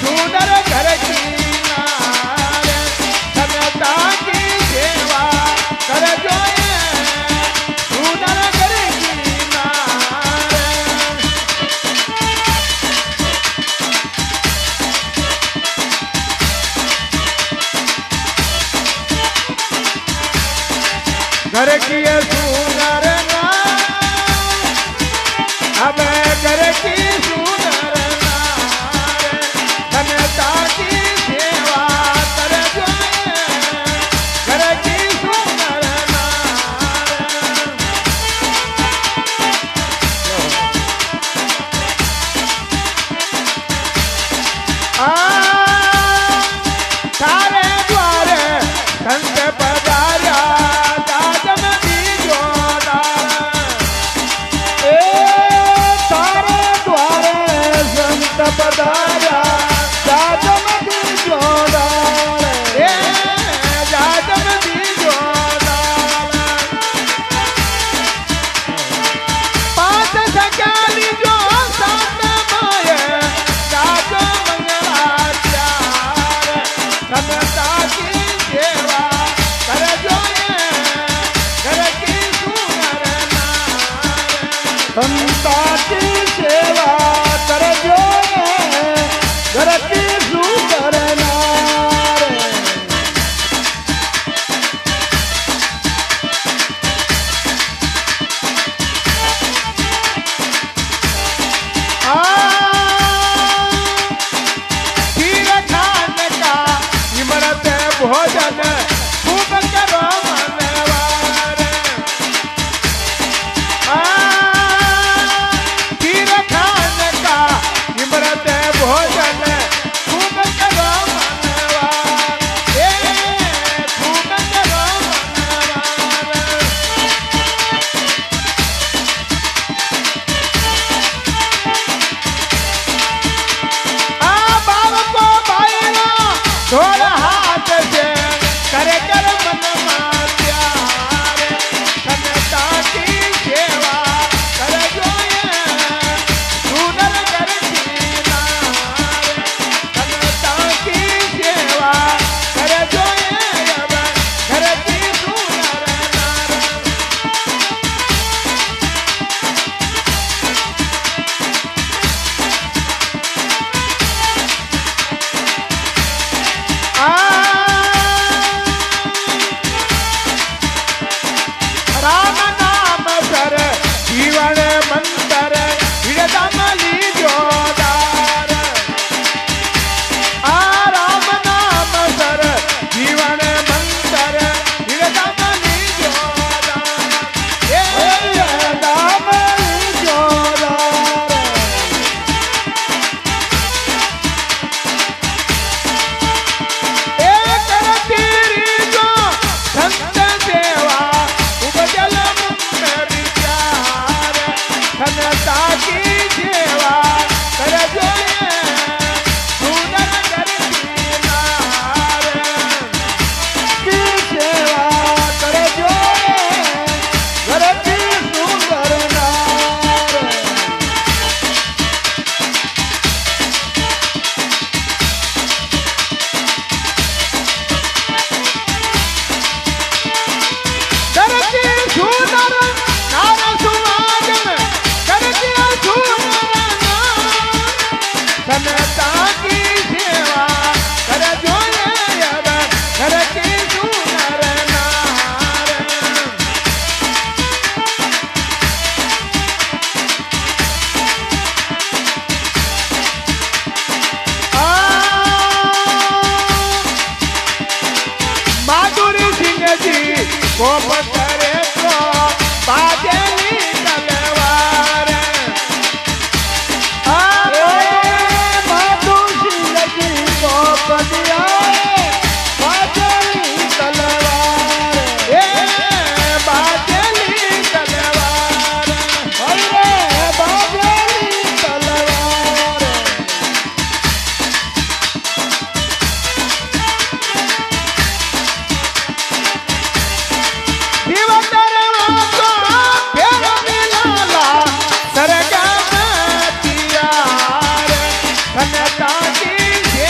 सुंदर घर की नारे समता की सेवा कर जो सुंदर घर की नारे घर की सुंदर अब घर की सुंदर समता की सेवा कर जो घर की सुंदर सारे द्वारे संत पधार्या दादम दीजो तारे द्वारे संत पधार्या दादम दीजो दादम दीजो पांच सकाली जो सात माये दादो मंगलाचार समता की सेवा कर जो घर की सुंदर समता की सेवा कर जो घर की सुंदर खीर खान का इमरत भोजन खूब करो मनवार खीर खान का इमरत भोजन खूब करो मनवार खूब करो मनवार बाप को भाईना थोड़ा हाथ से करे कर मन में प्यार समता की सेवा कर जो सुंदर घर की नारे समता की सेवा कर जो घर की सुंदर राम नाम सर जीवन मंतर हृदम लीजो दार राम नाम सर जीवन मंतर हृदम लीजो दार राम लीजो दार एक तेरी जो संत सेवा उपजल में विचार समता की सेवा कर जो सुंदर घर की नारे की सेवा कर जो घर की सुंदर नारे करती सुंदर नार सुहागन करती सुंदर समता की सेवा कर जो घर की सुंदर नार माधुरी सिंह जी को पकड़े तो बाजेली तलवार माधुरी सिंह जी को पकड़े बाजेली तलवार बाजेली तलवार बाजेली तलवार समता की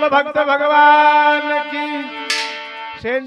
ભક્ત ભગવાન કી